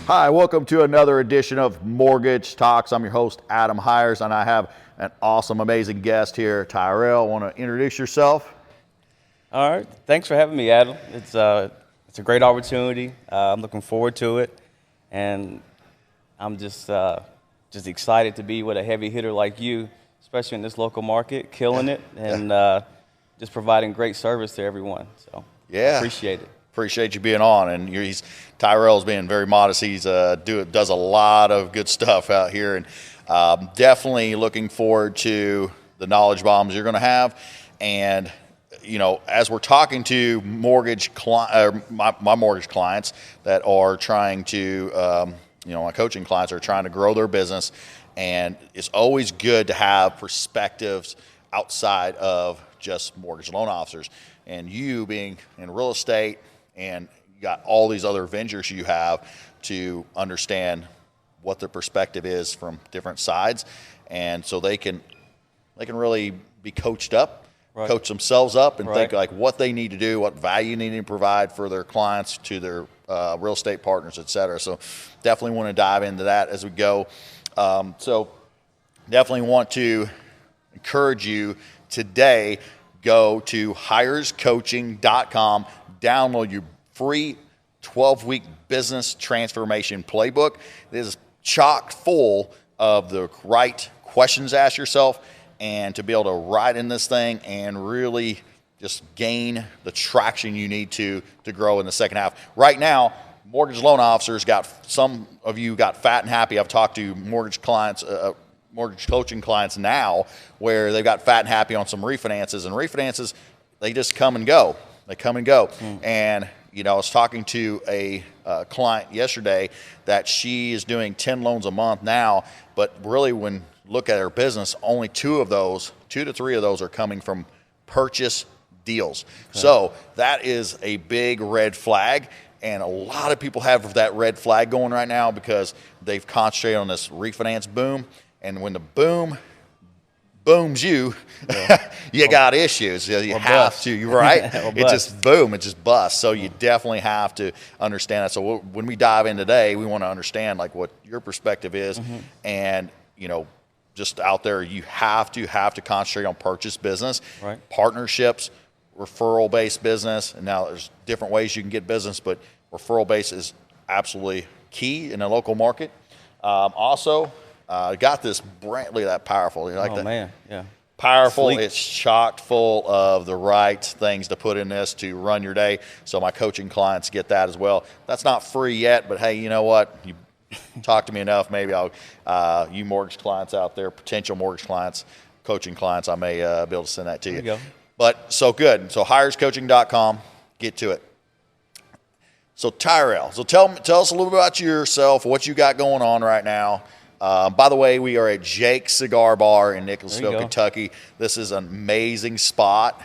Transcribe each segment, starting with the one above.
Hi, welcome to another edition of Mortgage Talks. I'm your host, Adam Hires, and I have an awesome, amazing guest here, Tyrell. Want to introduce yourself? All right. Thanks for having me, Adam. It's a great opportunity. I'm looking forward to it, and I'm just excited to be with a heavy hitter like you, especially in this local market, killing it, and just providing great service to everyone. So Yeah. appreciate it. Appreciate you being on, and Tyrell's being very modest. He's does a lot of good stuff out here, and definitely looking forward to the knowledge bombs you're going to have. And you know, as we're talking to my mortgage clients that are trying to, my coaching clients are trying to grow their business, and it's always good to have perspectives outside of just mortgage loan officers. And you being in real estate, and you got all these other ventures you have to understand what their perspective is from different sides, and so they can really be coached up, right. Coach themselves up, and think like what they need to do, what value they need to provide for their clients, to their real estate partners, et cetera. So definitely want to dive into that as we go. So definitely want to encourage you today, go to hirescoaching.com. Download your free 12-week business transformation playbook. It is chock full of the right questions to ask yourself, and to be able to write in this thing and really just gain the traction you need to grow in the second half. Right now, mortgage loan officers some of you got fat and happy. I've talked to mortgage clients, mortgage coaching clients now, where they've got fat and happy on some refinances, and refinances, they just come and go. They come and go. And, I was talking to a client yesterday that she is doing 10 loans a month now, but really when you look at her business, only 2 to 3 of those are coming from purchase deals. Okay. So that is a big red flag. And a lot of people have that red flag going right now because they've concentrated on this refinance boom. And when the boom booms you, you got issues. You have to, right? It just boom, it just busts. So you definitely have to understand that. So when we dive in today, we want to understand like what your perspective is, and just out there, you have to concentrate on purchase business, partnerships, referral based business. And now there's different ways you can get business, but referral based is absolutely key in a local market. Also, got this brand, look at that, powerful. You like that? Man, yeah. Powerful. Sleek. It's chock full of the right things to put in this to run your day. So my coaching clients get that as well. That's not free yet, but hey, you know what? You talk to me enough, maybe you mortgage clients out there, potential mortgage clients, coaching clients, I may be able to send that to you. There you go. But so good. So hirescoaching.com, get to it. So Tyrell, so tell us a little bit about yourself, what you got going on right now. By the way, we are at Jake's Cigar Bar in Nicholasville, Kentucky. This is an amazing spot.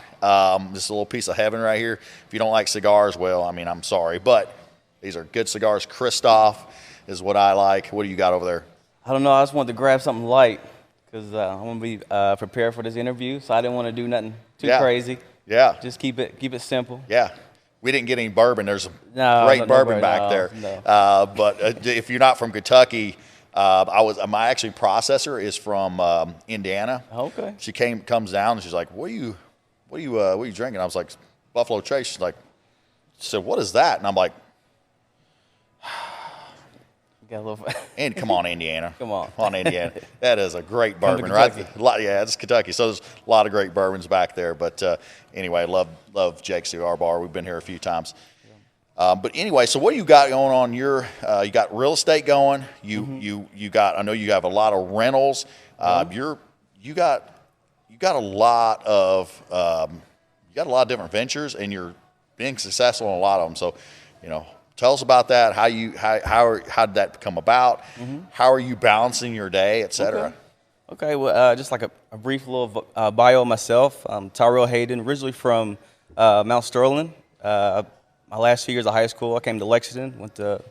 This is a little piece of heaven right here. If you don't like cigars, well, I mean, I'm sorry, but these are good cigars. Christoph is what I like. What do you got over there? I don't know. I just wanted to grab something light because I want to be prepared for this interview, so I didn't want to do nothing too crazy. Yeah. Just keep it simple. Yeah. We didn't get any bourbon. There's a great bourbon back there. No. But if you're not from Kentucky, my actually processor is from Indiana. Okay. She comes down and she's like, "What are you drinking?" I was like, "Buffalo Trace." She's like, "So what is that?" And I'm like, got a little. And come on, Indiana. Come on, Indiana. That is a great bourbon, right? Yeah, it's Kentucky. So there's a lot of great bourbons back there. But anyway, love Jake's Cigar Bar. We've been here a few times. But anyway, so what do you got going on? You got real estate going. You got. I know you have a lot of rentals. You got a lot of different ventures, and you're being successful in a lot of them. So, tell us about that. How did that come about? How are you balancing your day, et cetera? Okay. Well, just like a brief little bio of myself. I'm Tyrell Hayden, originally from Mount Sterling. My last 2 years of high school, I came to Lexington, went to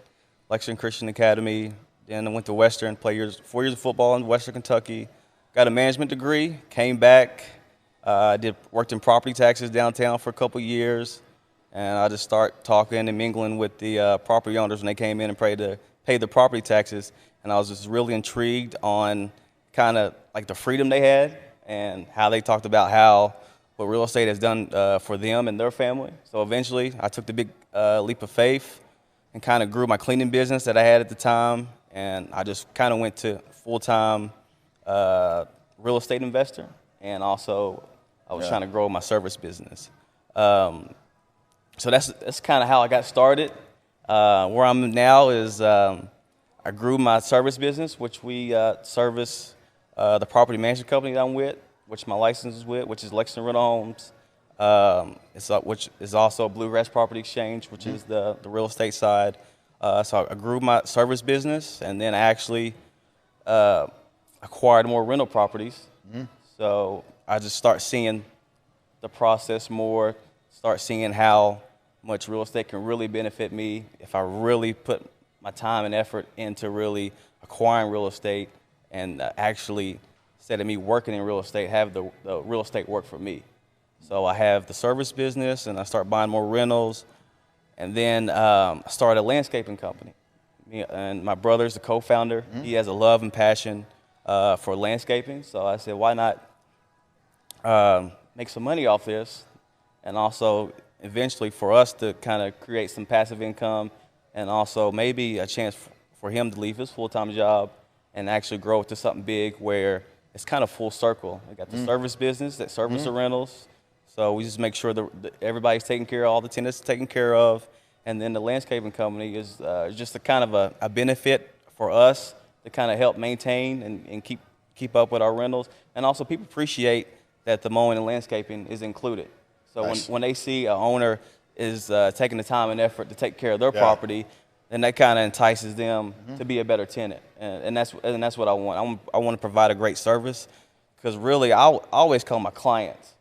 Lexington Christian Academy, then I went to Western, played 4 years of football in Western Kentucky, got a management degree, came back, worked in property taxes downtown for a couple years, and I just start talking and mingling with the property owners when they came in and pay the property taxes, and I was just really intrigued on kind of like the freedom they had and how they talked about how what real estate has done for them and their family. So eventually, I took the big leap of faith and kind of grew my cleaning business that I had at the time, and I just kind of went to full-time real estate investor, and also I was trying to grow my service business. So that's kind of how I got started. Where I'm now is I grew my service business, which we service the property management company that I'm with, which my license is with, which is Lexington Rental Homes. Which is also Bluegrass Property Exchange, which is the real estate side. So I grew my service business, and then I actually acquired more rental properties. So I just start seeing the process more, start seeing how much real estate can really benefit me if I really put my time and effort into really acquiring real estate and actually, instead of me working in real estate, have the real estate work for me. So I have the service business, and I start buying more rentals, and then I started a landscaping company. Me and my brother's the co-founder. He has a love and passion for landscaping, so I said, why not make some money off this, and also eventually for us to kind of create some passive income, and also maybe a chance for him to leave his full-time job and actually grow it to something big where it's kind of full circle. I got the service business that service the rentals, so we just make sure that everybody's taken care of, all the tenants are taken care of, and then the landscaping company is just a kind of a benefit for us to kind of help maintain and keep up with our rentals, and also people appreciate that the mowing and landscaping is included. So nice. when they see an owner is taking the time and effort to take care of their property, then that kind of entices them to be a better tenant, and that's what I want. I want to provide a great service, because really I always call my clients,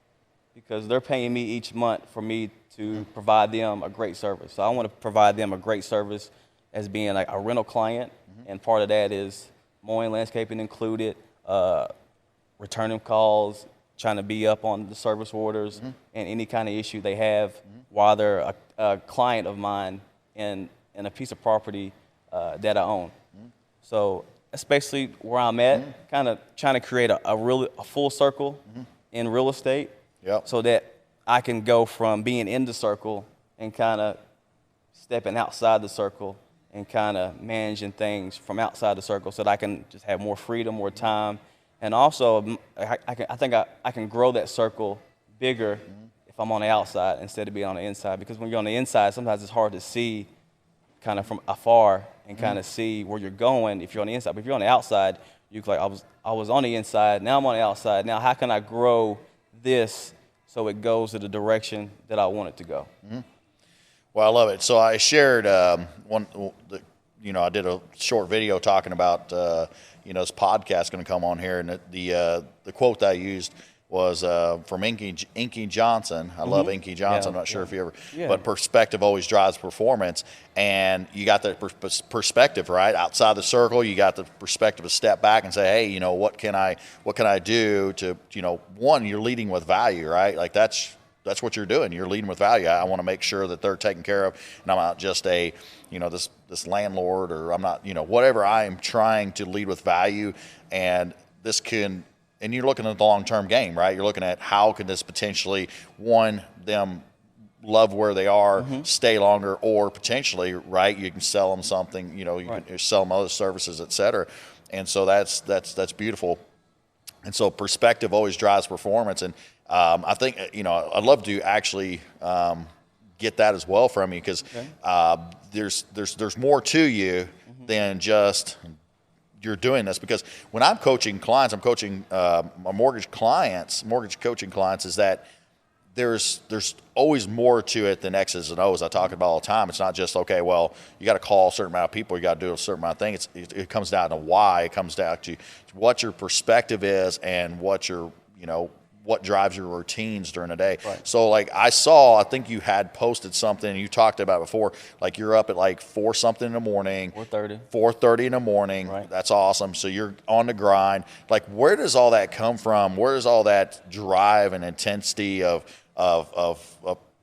because they're paying me each month for me to provide them a great service. So I want to provide them a great service as being like a rental client, and part of that is mowing, landscaping included, returning calls, trying to be up on the service orders and any kind of issue they have while they're a client of mine in a piece of property that I own. So that's basically where I'm at, kind of trying to create a full circle in real estate, so that I can go from being in the circle and kind of stepping outside the circle and kind of managing things from outside the circle, so that I can just have more freedom, more time. And also, I think I can grow that circle bigger if I'm on the outside instead of being on the inside. Because when you're on the inside, sometimes it's hard to see kind of from afar and kind of see where you're going if you're on the inside. But if you're on the outside, you're like, I was on the inside, now I'm on the outside. Now how can I grow this so it goes to the direction that I want it to go? Well, I love it. So I shared I did a short video talking about this podcast going to come on here, and the quote that I used was from Inky Johnson. I love Inky Johnson. I'm not sure if you ever, but perspective always drives performance, and you got that perspective right outside the circle. You got the perspective to step back and say, hey, what can I do to, one, you're leading with value, right? Like that's what you're doing. You're leading with value. I want to make sure that they're taken care of, and I'm not just this landlord, or I'm not, whatever. I am trying to lead with value, and this can, and you're looking at the long-term game, right? You're looking at how can this potentially, one, them love where they are, stay longer, or potentially, right, you can sell them something, you can sell them other services, et cetera. And so that's beautiful. And so perspective always drives performance. And I think, I'd love to actually get that as well from you, because there's more to you than just you're doing this. Because when I'm coaching clients, I'm coaching my mortgage coaching clients, is that there's always more to it than X's and O's. I talk about all the time. It's not just, okay, well, you got to call a certain amount of people, you got to do a certain amount of things. It comes down to why. It comes down to what your perspective is and what your, what drives your routines during the day. Right. So like I think you had posted something, you talked about before, like you're up at like 4 something in the morning. 4:30 in the morning. Right. That's awesome. So you're on the grind. Like, where does all that come from? Where does all that drive and intensity of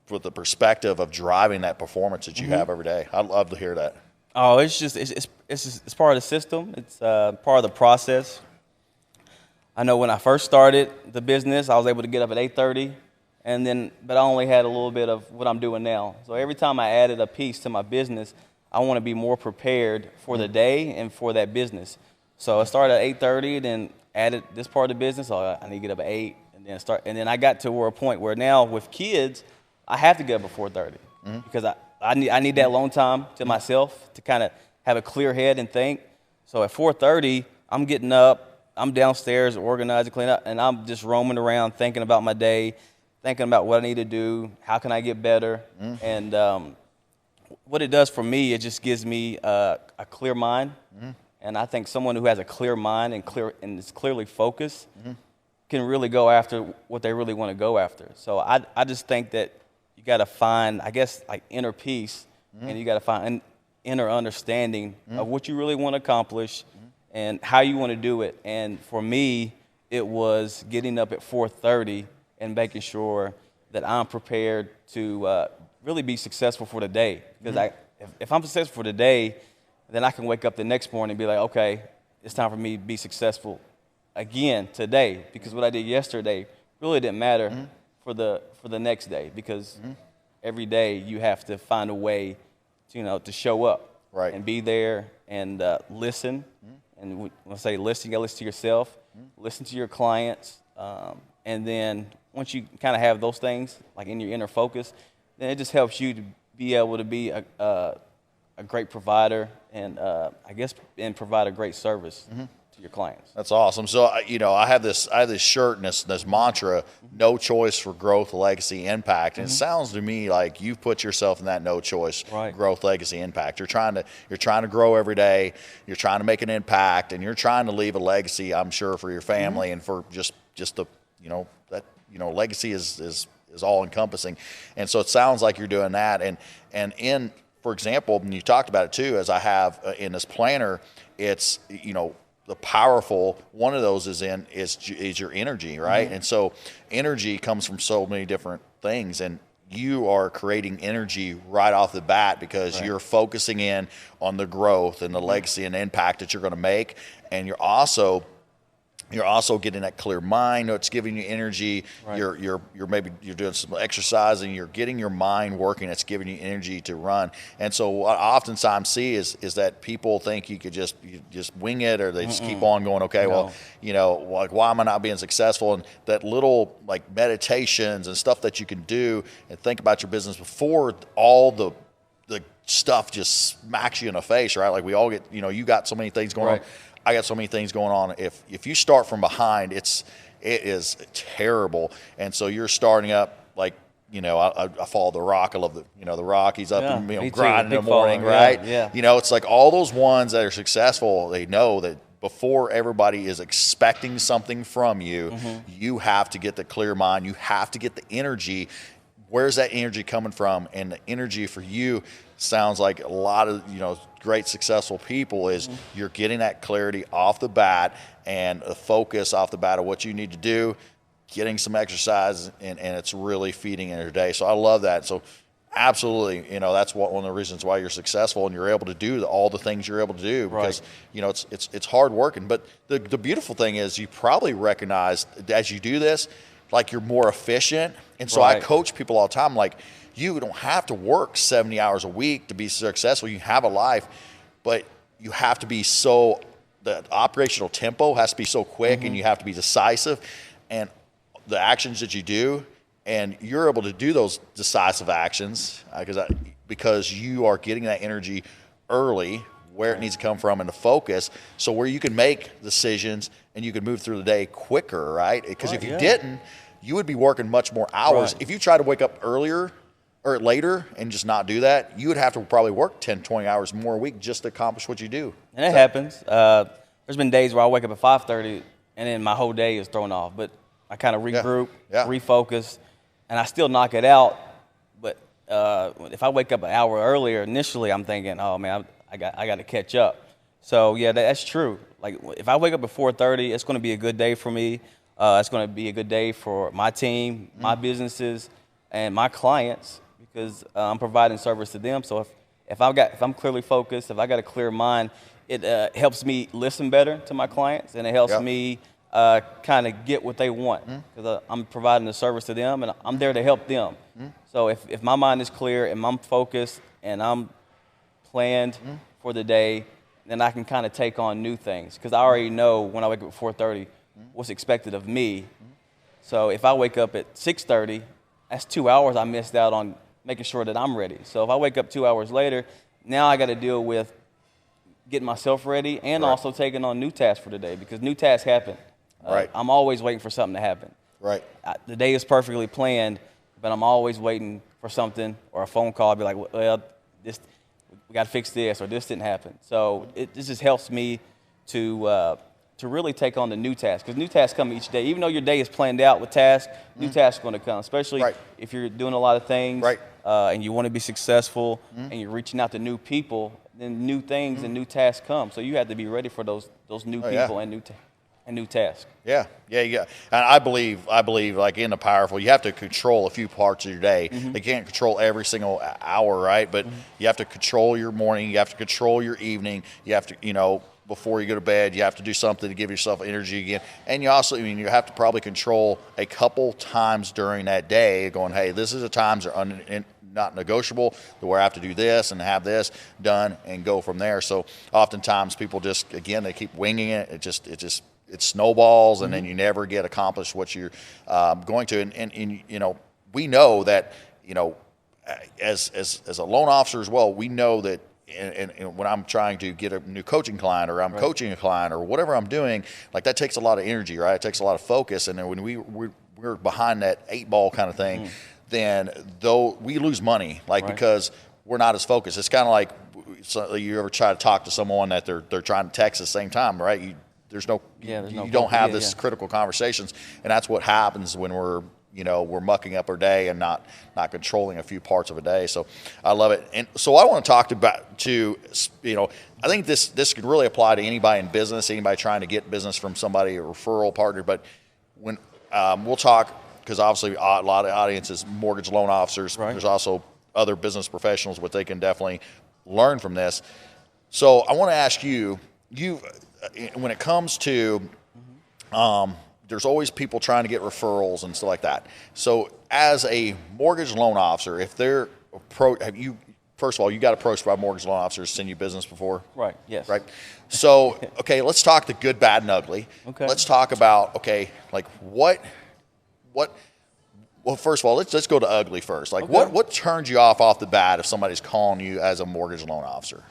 with the perspective of driving that performance that you have every day? I'd love to hear that. Oh, it's part of the system. It's part of the process. I know when I first started the business, I was able to get up at 8:30, but I only had a little bit of what I'm doing now. So every time I added a piece to my business, I want to be more prepared for the day and for that business. So I started at 8:30, then added this part of the business. So I need to get up at 8, and then I got to a point where now with kids, I have to get up at 4:30 because I need that alone time to myself to kind of have a clear head and think. So at 4:30, I'm getting up. I'm downstairs, organizing, cleaning up, and I'm just roaming around thinking about my day, thinking about what I need to do, how can I get better. And what it does for me, it just gives me a clear mind. And I think someone who has a clear mind and is clearly focused can really go after what they really want to go after. So I just think that you got to find, I guess, like inner peace, and you got to find an inner understanding of what you really want to accomplish and how you want to do it. And for me, it was getting up at 4:30 and making sure that I'm prepared to really be successful for the day. Because if I'm successful for the day, then I can wake up the next morning and be like, okay, it's time for me to be successful again today. Because what I did yesterday really didn't matter for the next day. Because every day you have to find a way to show up and be there and listen. And when I say listen, you got to listen to yourself, listen to your clients, and then once you kind of have those things like in your inner focus, then it just helps you to be able to be a great provider and and provide a great service to your clients. That's awesome. So I have this shirt and this mantra: no choice for growth, legacy, impact. And it sounds to me like you've put yourself in that no choice, growth, legacy, impact. You're trying to grow every day. You're trying to make an impact, and you're trying to leave a legacy, I'm sure, for your family and for just the legacy is all encompassing. And so it sounds like you're doing that. And in, for example, and you talked about it too, as I have in this planner, it's the powerful one of those is your energy, right? And so energy comes from so many different things, and you are creating energy right off the bat because you're focusing in on the growth and the legacy and impact that you're going to make, and you're also getting that clear mind. It's giving you energy. You're doing some exercise and you're getting your mind working. It's giving you energy to run. And so what I oftentimes see is that people think you could just wing it, or they just keep on going. Okay, well, like, why am I not being successful? And that little like meditations and stuff that you can do and think about your business before all the stuff just smacks you in the face, right? Like we all get, you got so many things going on. I got so many things going on. If you start from behind, it is terrible. And so you're starting up like, I follow The Rock. I love The Rock. He's up and grinding in the morning, right? Yeah. It's like all those ones that are successful, they know that before everybody is expecting something from you, you have to get the clear mind. You have to get the energy. Where's that energy coming from? And the energy for you sounds like a lot of great successful people is you're getting that clarity off the bat and a focus off the bat of what you need to do, getting some exercise, and it's really feeding in your day. So I love that. So absolutely, that's one of the reasons why you're successful and you're able to do all the things you're able to do, because it's hard working. But the beautiful thing is you probably recognize as you do this, like you're more efficient. And so I coach people all the time, like, you don't have to work 70 hours a week to be successful. You have a life, but you have to be the operational tempo has to be so quick, and you have to be decisive. And the actions that you do, and you're able to do those decisive actions because you are getting that energy early where it needs to come from and the focus, so where you can make decisions and you can move through the day quicker, right? Because if you didn't, you would be working much more hours. If you try to wake up earlier or later and just not do that, you would have to probably work 10, 20 hours more a week just to accomplish what you do. And it happens. There's been days where I wake up at 5:30 and then my whole day is thrown off. But I kind of regroup, refocus, and I still knock it out. But if I wake up an hour earlier, initially I'm thinking, oh man, I got to catch up. So yeah, that's true. Like if I wake up at 4:30, it's going to be a good day for me. It's going to be a good day for my team, my businesses, and my clients, because I'm providing service to them. So if I'm clearly focused, if I got a clear mind, it helps me listen better to my clients, and it helps me kind of get what they want, because I'm providing a service to them, and I'm there to help them. So if my mind is clear and I'm focused and I'm planned for the day, then I can kind of take on new things, because I already know when I wake up at 4:30 what's expected of me. So if I wake up at 6:30, that's 2 hours I missed out on making sure that I'm ready. So if I wake up 2 hours later, now I got to deal with getting myself ready and also taking on new tasks for the day, because new tasks happen. I'm always waiting for something to happen. The day is perfectly planned, but I'm always waiting for something or a phone call. I'll be like, well, we got to fix this, or this didn't happen. So this just helps me to really take on the new tasks, because new tasks come each day. Even though your day is planned out with tasks, new tasks are going to come, especially if you're doing a lot of things and you want to be successful and you're reaching out to new people, then new things and new tasks come. So you have to be ready for those new people and new tasks. Yeah. And I believe like in the powerful, you have to control a few parts of your day. You can't control every single hour, right? But you have to control your morning. You have to control your evening. You have to, before you go to bed, you have to do something to give yourself energy again. And you also, you have to probably control a couple times during that day, going, hey, this is the times that are not negotiable, where I have to do this and have this done and go from there. So oftentimes people just, again, they keep winging it. It snowballs, and then you never get accomplished what you're going to. And we know that, as a loan officer as well, we know that. And when I'm trying to get a new coaching client, or I'm coaching a client, or whatever I'm doing, like that takes a lot of energy, right? It takes a lot of focus. And then when we're behind that 8 ball kind of thing, then though we lose money, because we're not as focused. It's kind of like, so you ever try to talk to someone that they're trying to text at the same time, right? You don't have this critical conversations, and that's what happens when we're mucking up our day and not controlling a few parts of a day. So I love it. And so I want to talk about I think this could really apply to anybody in business, anybody trying to get business from somebody, a referral partner. But when we'll talk, because obviously a lot of the audience is mortgage loan officers. There's also other business professionals, what they can definitely learn from this. So I want to ask you, when it comes to there's always people trying to get referrals and stuff like that. So as a mortgage loan officer, if they're first of all, you got approached by mortgage loan officers to send you business before? Yes. So, okay, let's talk the good, bad, and ugly. Let's talk about, well, first of all, let's go to ugly first. What turns you off the bat if somebody's calling you as a mortgage loan officer?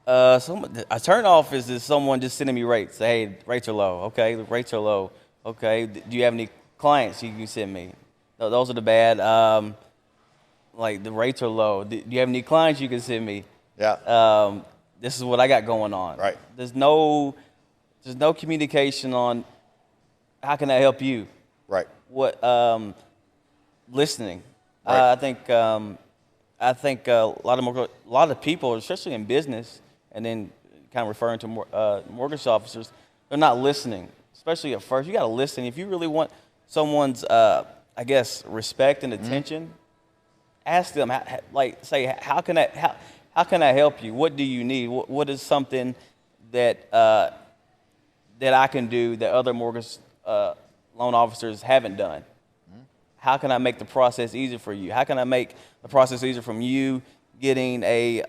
A turn off is someone just sending me rates. Say, hey, rates are low. Okay, the rates are low. Okay, do you have any clients you can send me? Those are the bad. The rates are low. Do you have any clients you can send me? This is what I got going on. There's no communication on how can I help you. What listening. I think a lot of people, especially in business, and then kind of referring to mortgage officers, they're not listening. Especially at first, you got to listen. If you really want someone's, respect and attention, ask them. Say, how can I help you? What do you need? What is something that I can do that other mortgage loan officers haven't done? How can I make the process easier for you? How can I make the process easier from you getting a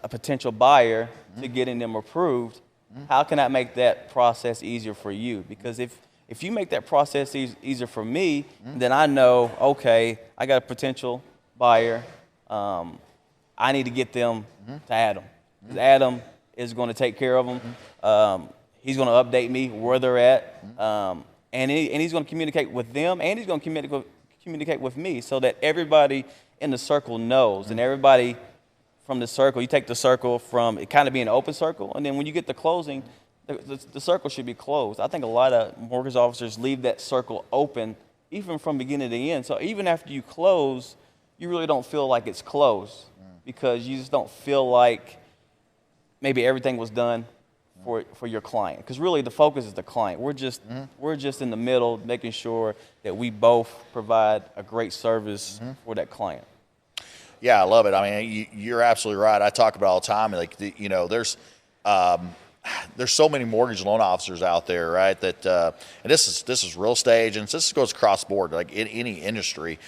potential buyer to getting them approved? How can I make that process easier for you? Because if you make that process easier for me, then I know, okay, I got a potential buyer. I need to get them to Adam. Because Adam is going to take care of them. He's going to update me where they're at. And he's going to communicate with them, and he's going to communicate with me, so that everybody in the circle knows, and everybody from the circle, you take the circle from it kind of being an open circle, and then when you get to closing, the circle should be closed. I think a lot of mortgage officers leave that circle open, even from beginning to end. So even after you close, you really don't feel like it's closed, because you just don't feel like maybe everything was done for your client, because really the focus is the client. We're just in the middle, making sure that we both provide a great service for that client. Yeah, I love it. I mean, you're absolutely right. I talk about it all the time. Like, there's so many mortgage loan officers out there, right? That and this is real estate agents. This goes across the board, like in any industry.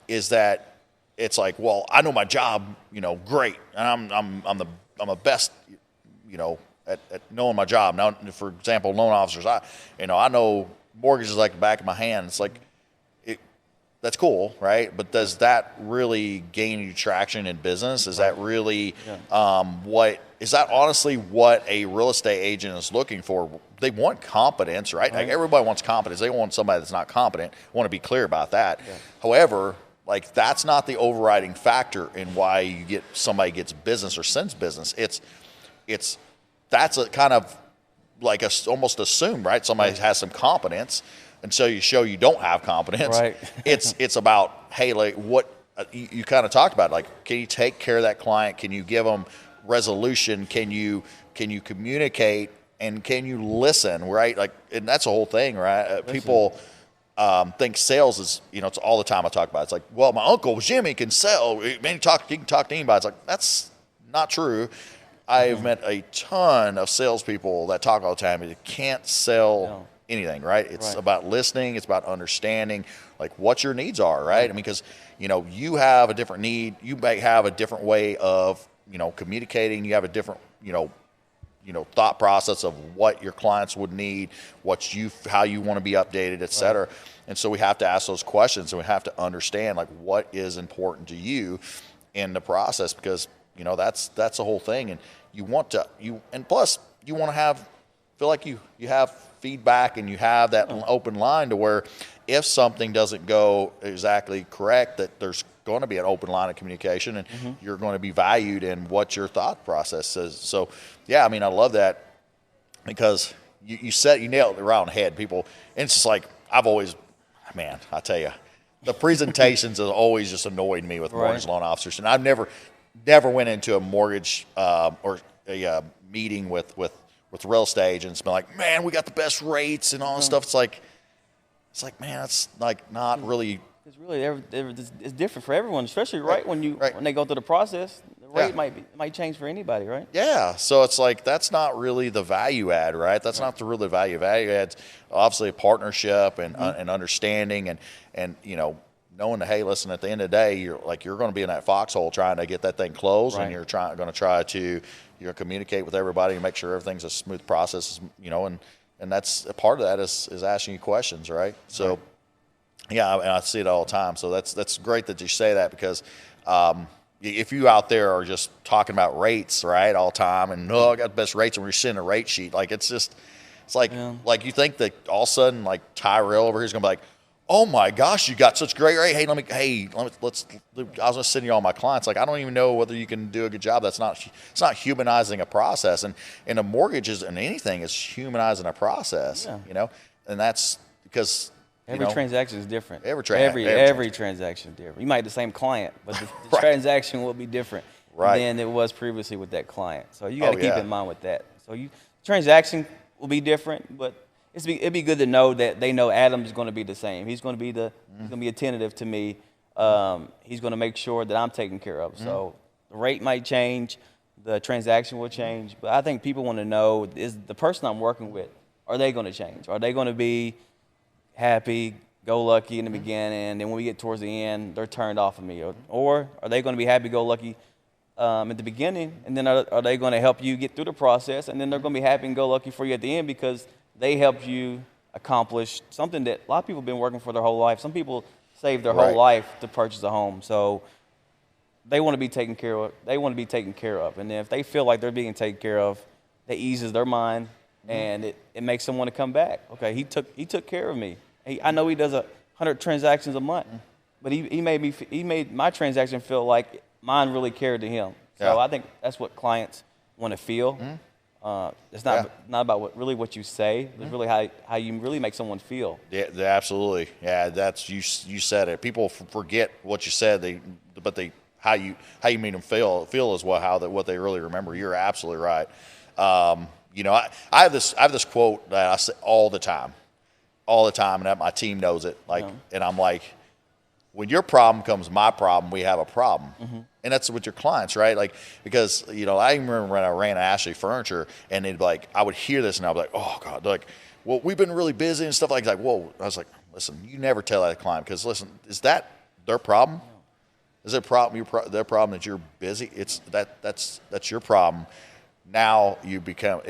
Is that it's like, well, I know my job, great, and I'm the best, at knowing my job. Now, for example, loan officers, I know mortgages like the back of my hand. It's like, that's cool, right? But does that really gain you traction in business? Is that really is that honestly what a real estate agent is looking for? They want competence, right? Like everybody wants competence. They don't want somebody that's not competent. I want to be clear about that. Yeah. However, like that's not the overriding factor in why somebody gets business or sends business. That's a kind of like almost assumed, right? Somebody has some competence. Until you show you don't have competence, right. it's about, hey, like what you kind of talked about, like, can you take care of that client? Can you give them resolution? Can you communicate, and can you listen, right? Like, and that's the whole thing, right? People think sales is, it's all the time I talk about it. It's like, well, my uncle Jimmy can sell, man, he can talk to anybody. It's like, that's not true. I've met a ton of salespeople that talk all the time and can't sell anything, right? It's about listening. It's about understanding, like, what your needs are, right? I mean, because, you have a different need. You may have a different way of, communicating. You have a different, thought process of what your clients would need, how you want to be updated, et cetera. Right. And so we have to ask those questions, and we have to understand, like, what is important to you in the process, because, that's the whole thing. And and plus you want to feel like you have feedback, and you have that open line to where if something doesn't go exactly correct, that there's going to be an open line of communication, and you're going to be valued in what your thought process is. So, yeah, I mean, I love that, because you nailed it around the head, people. And it's just like, I tell you, the presentations have always just annoyed me with mortgage loan officers. And I've never went into a mortgage or a meeting with real estate agents, been like, man, we got the best rates and all this stuff. It's like, man, that's like not really. It's really it's different for everyone, especially when they go through the process. The rate might change for anybody, right? Yeah. So it's like, that's not really the value add, right? That's not the really value. Value adds obviously a partnership and understanding and knowing that, hey, listen, at the end of the day, you're going to be in that foxhole trying to get that thing closed, and you're going to try to communicate with everybody and make sure everything's a smooth process, and that's a part of that is asking you questions, right? So, yeah, and I see it all the time. So that's great that you say that, because if you out there are just talking about rates, right, all the time, and I got the best rates, and we're sending a rate sheet, like it's like you think that all of a sudden, like, Tyrell over here is going to be like, oh my gosh, you got such great rate. I was going to send you all my clients. Like, I don't even know whether you can do a good job. It's not humanizing a process. And a mortgage and anything is humanizing a process, and that's because every transaction is different. Every transaction is different. You might have the same client, but the transaction will be different than it was previously with that client. So you got to keep in mind with that. So transaction will be different, but it'd be good to know that they know Adam's going to be the same. He's going to be he's going to be attentive to me. He's going to make sure that I'm taken care of. So the rate might change, the transaction will change, but I think people want to know, is the person I'm working with, are they going to change? Are they going to be happy, go lucky in the beginning, and then when we get towards the end, they're turned off of me, or are they going to be happy, go lucky at the beginning, and then are they going to help you get through the process, and then they're going to be happy and go lucky for you at the end because they helped you accomplish something that a lot of people have been working for their whole life. Some people save their whole life to purchase a home. So they want to be taken care of. And if they feel like they're being taken care of, that eases their mind, and it makes them want to come back. Okay, he took care of me. I know he does 100 transactions a month, but he made my transaction feel like mine really cared to him. So I think that's what clients want to feel. It's not about what you say. It's really how you really make someone feel. Yeah, absolutely. Yeah, that's you said it. People forget what you said. But how you made them feel is what they really remember. You're absolutely right. I have this quote that I say all the time, and that my team knows it. And I'm like, when your problem becomes my problem, we have a problem. And that's with your clients, right? Like, because, you know, I remember when I ran Ashley Furniture, and they'd be like, I would hear this and I'd be like, oh God, they're like, well, we've been really busy and stuff like that. Whoa. I was like, listen, you never tell that client, because listen, is that their problem? Is it a problem, their problem that you're busy? It's that's your problem. Now you become,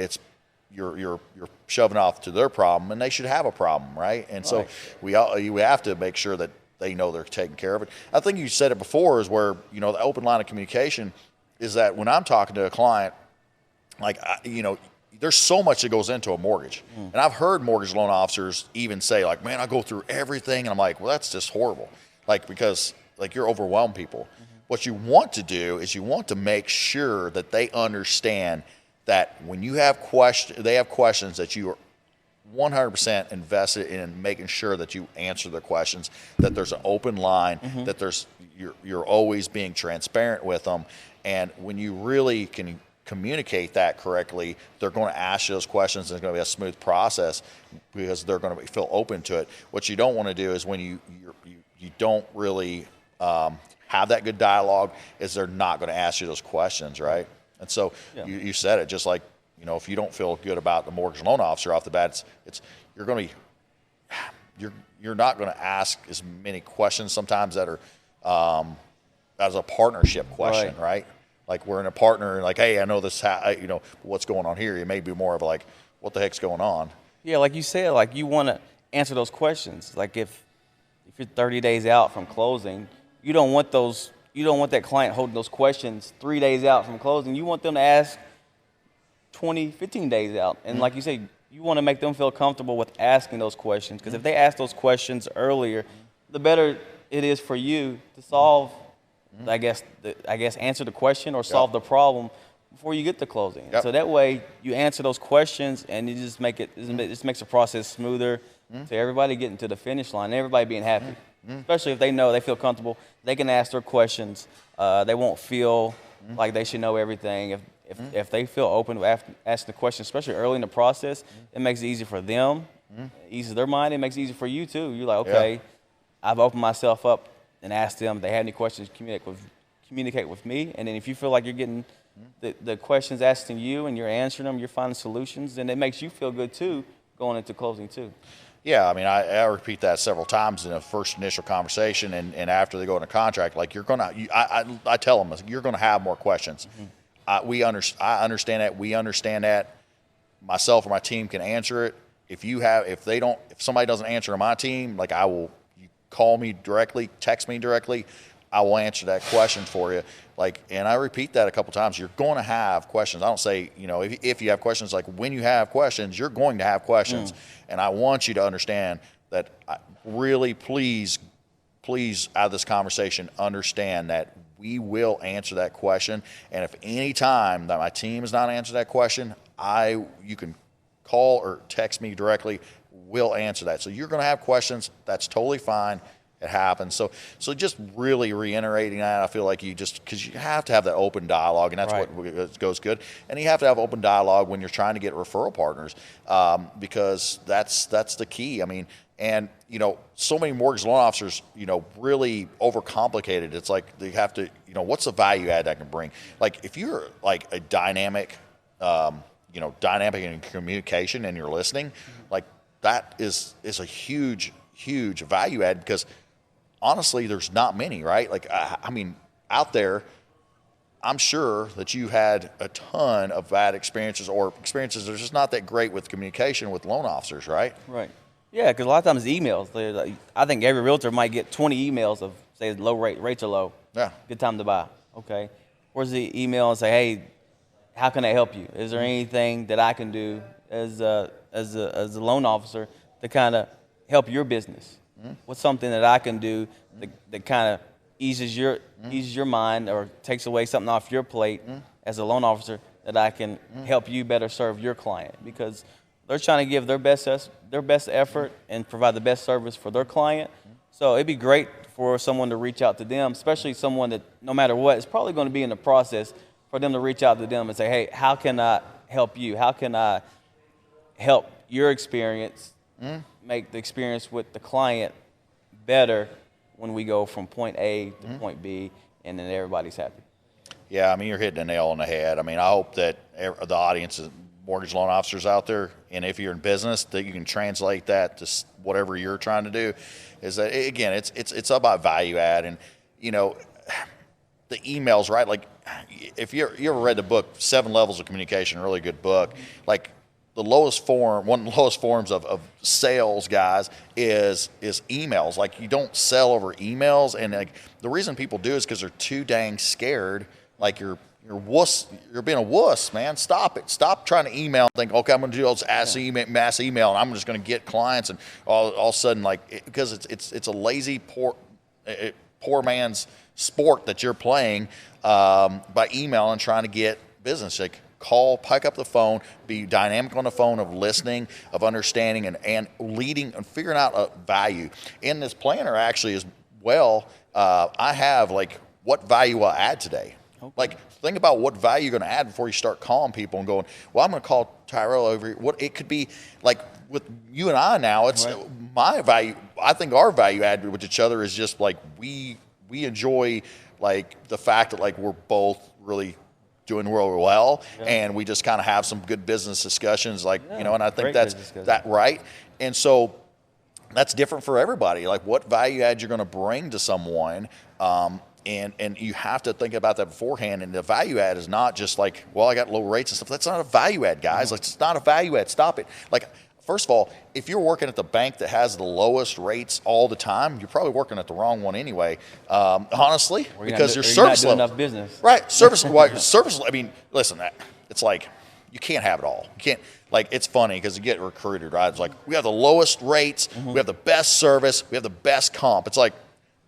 you're shoving off to their problem, and they should have a problem, right? And so we have to make sure that they know they're taking care of it. I think you said it before, is where, you know, the open line of communication is that when I'm talking to a client, like, you know, there's so much that goes into a mortgage. And I've heard mortgage loan officers even say, like, man, I go through everything. And I'm like, well, that's just horrible. Like, because like, you're overwhelming people. What you want to do is you want to make sure that they understand that when you have they have questions, that you are 100% invested in making sure that you answer their questions, that there's an open line, that you're always being transparent with them. And when you really can communicate that correctly, they're going to ask you those questions, and it's going to be a smooth process, because they're going to feel open to it. What you don't want to do is when you don't really have that good dialogue, is they're not going to ask you those questions, right? And so you said it, just like, you know, if you don't feel good about the mortgage loan officer off the bat, you're not going to ask as many questions sometimes that are as a partnership question, right? Like, we're in a partner, like, hey, I know this, you know, what's going on here. It may be more of a, like, what the heck's going on? Yeah, like you said, like, you want to answer those questions. Like, if you're 30 days out from closing, you don't want that client holding those questions 3 days out from closing. You want them to ask 20, 15 days out. And like you say, you want to make them feel comfortable with asking those questions, because if they ask those questions earlier, the better it is for you to solve, I guess answer the question or solve the problem before you get to closing. So that way you answer those questions, and you just just makes the process smoother, to everybody getting to the finish line, and everybody being happy. Especially if they feel comfortable, they can ask their questions. They won't feel like they should know everything. If they feel open to asking the questions, especially early in the process, it makes it easy for them, eases their mind. It makes it easy for you too. You're like, okay, I've opened myself up and asked them if they have any questions, communicate with me. And then if you feel like you're getting the questions asked to you and you're answering them, you're finding solutions, then it makes you feel good too going into closing too. Yeah, I mean, I repeat that several times in a first initial conversation, and after they go into contract, like, I tell them, you're gonna have more questions. I understand that. We understand that. Myself or my team can answer it. If somebody doesn't answer on my team, like, you call me directly, text me directly, I will answer that question for you. Like, and I repeat that a couple times. You're going to have questions. I don't say, you know, if you have questions, like, when you have questions, you're going to have questions. And I want you to understand that, really, please, out of this conversation, understand that we will answer that question. And if any time that my team has not answered that question, you can call or text me directly. We'll answer that. So you're going to have questions. That's totally fine. It happens. So just really reiterating that, I feel like because you have to have that open dialogue, and that's what goes good. And you have to have open dialogue when you're trying to get referral partners, because that's the key. I mean, and, you know, so many mortgage loan officers, you know, really overcomplicate it. It's like they have to, you know, what's the value add I can bring? Like, if you're like a dynamic in communication and you're listening, like, that is a huge value add, because honestly, there's not many, right? Like, I mean, out there, I'm sure that you had a ton of bad experiences, or experiences that are just not that great with communication with loan officers, right? Right. Yeah, because a lot of times emails, I think every realtor might get 20 emails of, say, rates are low. Yeah. Good time to buy. Okay. Where's the email and say, hey, how can I help you? Is there anything that I can do as a loan officer to kind of help your business? What's something that I can do that kind of eases your mind, or takes away something off your plate as a loan officer, that I can help you better serve your client? Because they're trying to give their best effort and provide the best service for their client. So it'd be great for someone to reach out to them, especially someone that, no matter what, is probably going to be in the process, for them to reach out to them and say, hey, how can I help you? How can I help your experience make the experience with the client better, when we go from point A to point B, and then everybody's happy. Yeah, I mean, you're hitting a nail on the head. I mean, I hope that the audience is mortgage loan officers out there, and if you're in business, that you can translate that to whatever you're trying to do. Is that, again, it's about value add, and you know, the emails, right? Like, if you ever read the book 7 Levels of Communication, a really good book. Like, the lowest form, one of the lowest forms of sales, guys, is emails. Like, you don't sell over emails, and like the reason people do is because they're too dang scared. Like, you're being a wuss, man. Stop it. Stop trying to email and think, okay, I'm going to do all this mass email, and I'm just going to get clients, and all of a sudden, like, because it's a lazy, poor man's sport that you're playing by email and trying to get business. Like, call, pick up the phone, be dynamic on the phone of listening, of understanding, and leading and figuring out a value. In this planner, actually, as well, I have, like, what value will I add today? Okay. Like, think about what value you're going to add before you start calling people and going, well, I'm going to call Tyrell over here. What it could be, like, with you and I now, it's right. My value. I think our value add with each other is just, like, we enjoy, like, the fact that, like, we're both really doing real well, and we just kind of have some good business discussions, like, you know, and I think that's that right. And so that's different for everybody. Like, what value add you're going to bring to someone, and you have to think about that beforehand. And the value add is not just like, well, I got low rates and stuff. That's not a value add, guys. Like, it's not a value add. Stop it. Like, first of all, if you're working at the bank that has the lowest rates all the time, you're probably working at the wrong one anyway. Honestly, because your service level, enough business, right? Service. I mean, listen, it's like you can't have it all. You can't. Like, it's funny because you get recruited, right? It's like, we have the lowest rates, we have the best service, we have the best comp. It's like,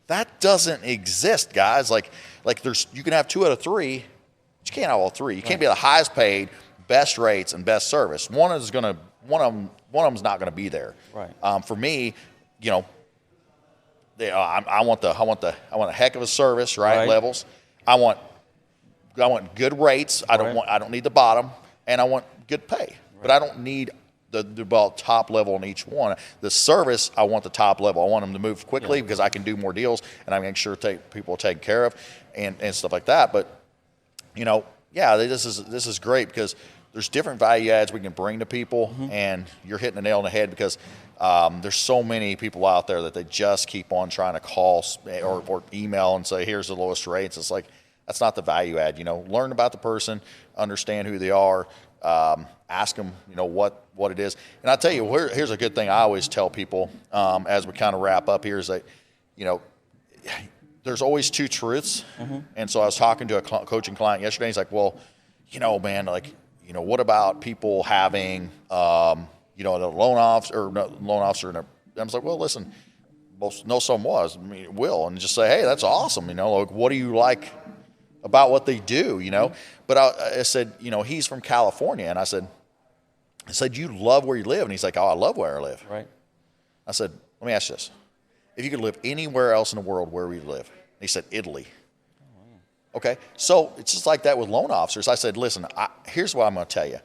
that doesn't exist, guys. Like you can have 2 out of 3, but you can't have all 3. You can't be the highest paid, best rates, and best service. One of them's not going to be there. Right. For me, you know, I want a heck of a service, right? Levels. I want good rates. I don't need the bottom, and I want good pay. But I don't need the top level in each one. The service, I want the top level. I want them to move quickly because I can do more deals, and I make sure people are taken care of and stuff like that. But, you know, yeah, this is great because there's different value adds we can bring to people, and you're hitting the nail on the head because there's so many people out there that they just keep on trying to call or email and say, here's the lowest rates. It's like, that's not the value add. You know, learn about the person, understand who they are, ask them, you know, what it is. And I'll tell you, here's a good thing I always tell people as we kind of wrap up here is that, you know, there's always 2 truths. And so I was talking to a coaching client yesterday. He's like, well, you know, man, like, you know, what about people having, you know, a loan officer, and I was like, well, listen, know someone was, I mean, will, and just say, hey, that's awesome. You know, like, what do you like about what they do, you know? But I said, you know, he's from California. And I said, you love where you live? And he's like, oh, I love where I live. Right. I said, let me ask you this. If you could live anywhere else in the world, where would you live? And he said, Italy. Oh, wow. Okay. So it's just like that with loan officers. I said, listen, here's what I'm going to tell you.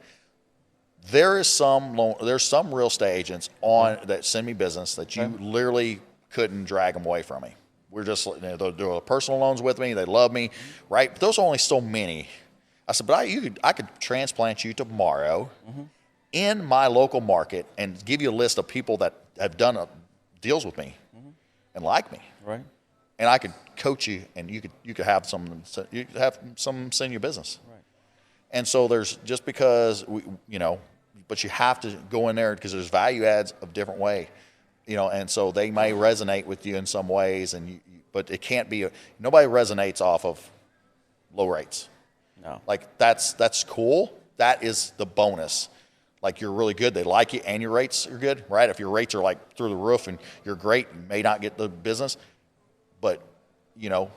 There's some real estate agents that send me business that you literally couldn't drag them away from me. We're just, you know, they'll do personal loans with me. They love me, right? But those are only so many. I said, but I could transplant you tomorrow in my local market and give you a list of people that have done deals with me and like me. Right. And I could coach you, and you could have some send your business. Right. And so there's just because you know, but you have to go in there because there's value adds of different way. You know, and so they may resonate with you in some ways, but it can't be. Nobody resonates off of low rates. No. Like, that's cool. That is the bonus. Like, you're really good. They like you, and your rates are good, right? If your rates are like through the roof and you're great, you may not get the business, but you know,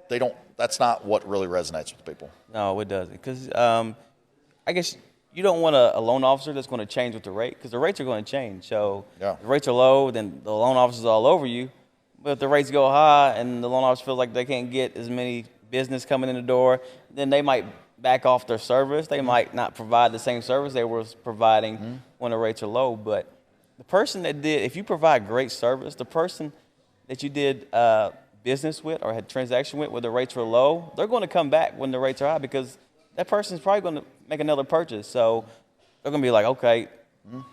they don't. That's not what really resonates with people. No, it doesn't. Because I guess you don't want a loan officer that's going to change with the rate, because the rates are going to change. So if the rates are low, then the loan officer's all over you. But if the rates go high and the loan officer feels like they can't get as many business coming in the door, then they might back off their service. They might not provide the same service they were providing when the rates are low. But the person if you provide great service, the person that you did business with or had transaction with where the rates were low, they're going to come back when the rates are high because that person's probably going to make another purchase. So they're going to be like, okay,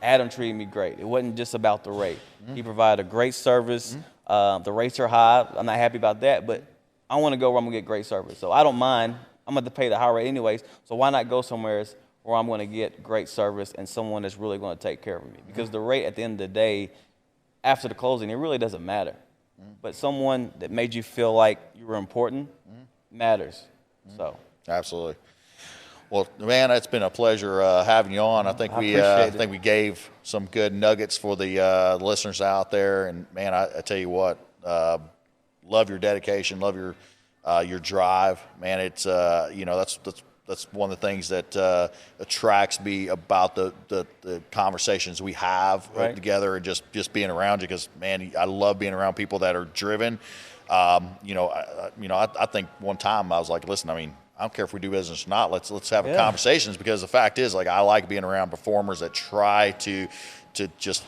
Adam treated me great. It wasn't just about the rate. He provided a great service. The rates are high. I'm not happy about that, but I want to go where I'm going to get great service. So I don't mind. I'm going to pay the high rate anyways. So why not go somewhere where I'm going to get great service and someone that's really going to take care of me? Because the rate at the end of the day, after the closing, it really doesn't matter. But someone that made you feel like you were important matters. So Absolutely. Well, man, it's been a pleasure having you on. I think we gave some good nuggets for the listeners out there. And man, I tell you what, love your dedication, love your drive, man. It's that's one of the things that attracts me about the conversations we have together and just being around you. Because man, I love being around people that are driven. I think one time I was like, listen, I mean, I don't care if we do business or not. Let's have conversations, because the fact is, like, I like being around performers that try to just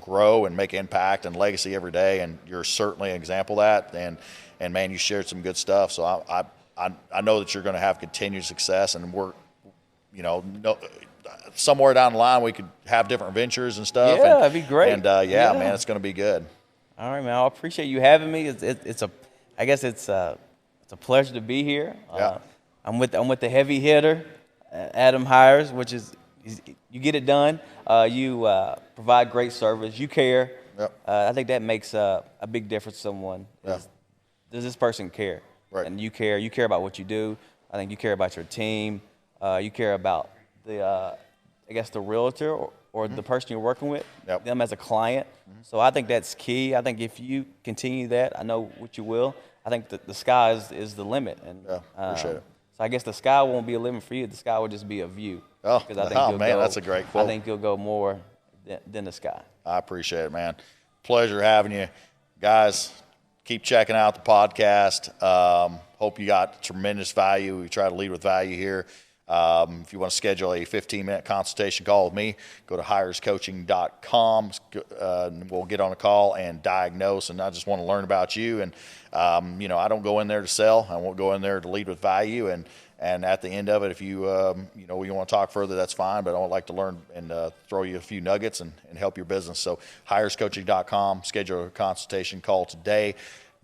grow and make impact and legacy every day. And you're certainly an example of that. And man, you shared some good stuff. So I know that you're going to have continued success, and we're, somewhere down the line we could have different ventures and stuff. Yeah, that'd be great. And man, it's going to be good. All right, man. I appreciate you having me. I guess it's a pleasure to be here. I'm with the heavy hitter, Adam Hires, which is you get it done. You provide great service. You care. Yep. I think that makes a big difference to someone. Yeah. Does this person care? Right. And you care. You care about what you do. I think you care about your team. You care about the realtor or the person you're working with, them as a client. So I think that's key. I think if you continue that, I know what you will. I think that the sky is the limit. And appreciate it. So I guess the sky won't be a limit for you. The sky will just be a view. Oh, that's a great quote. I think you'll go more than the sky. I appreciate it, man. Pleasure having you. Guys, keep checking out the podcast. Hope you got tremendous value. We try to lead with value here. If you want to schedule a 15-minute consultation call with me, go to hirescoaching.com. We'll get on a call and diagnose. And I just want to learn about you. And, I don't go in there to sell. I won't go in there to lead with value. And at the end of it, if you want to talk further, that's fine. But I would like to learn and throw you a few nuggets and help your business. So hirescoaching.com, schedule a consultation call today.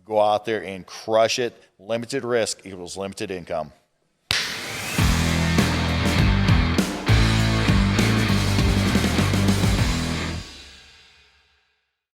Go out there and crush it. Limited risk equals limited income.